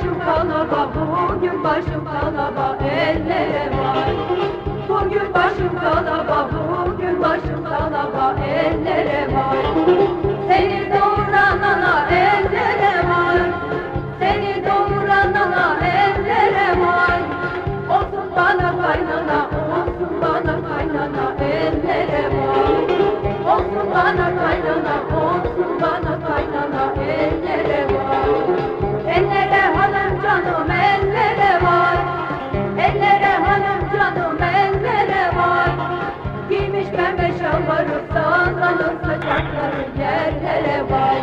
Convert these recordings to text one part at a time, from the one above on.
başım kalaba, bugün başım kalaba, ellere var. Bugün başım kalaba, bugün başım kalaba, ellere var. Seni doğuran ana ellere var. Seni doğuran ana ellere var. Olsun bana kaynana, olsun bana kaynana, ellere var. Olsun bana kaynana, olsun bana kaynana, ellere var. Ellere hanım canım, ellere var. Ellere hanım canım, ellere var. Giymiş pembe şalvarı, sallanır saçakları yerlere var.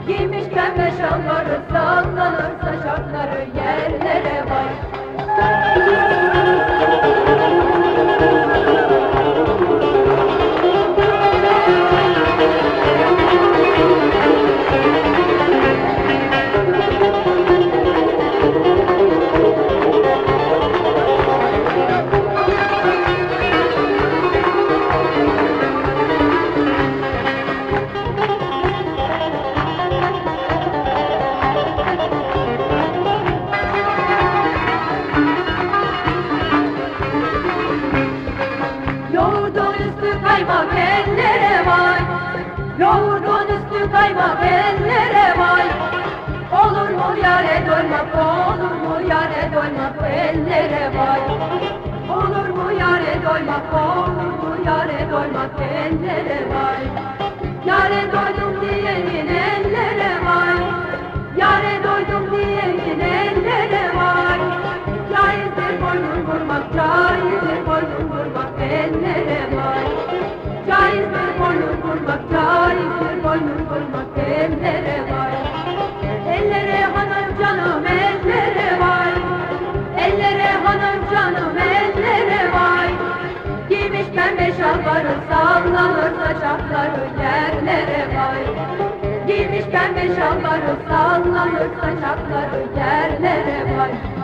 Giymiş pembe şalvarı, sallanır saçakları yerlere var. Yoğurdun üstü kaymak ellere vay. Yoğurdun üstü kaymak ellere vay. Olur mu yare doymak, olur mu yare doymak, ellere vay. Olur mu yare doymak, olur mu yare doymak, ellere vay. Yare doydum diyenin ellere vay. Yare doydum diyenin ellere vay. Caizdir boynun vurmak, caizdir boynun vurmak, ellere vay. Caizdir boynun vurmak, caizdir boynun vurmak, ellere vay. Ellere hanım canım, ellere vay. Ellere hanım canım, ellere vay. Giymiş pembe şalvarı, sallanır saçakları yerlere vay. Giymiş pembe şalvarı, sallanır saçakları yerlere vay.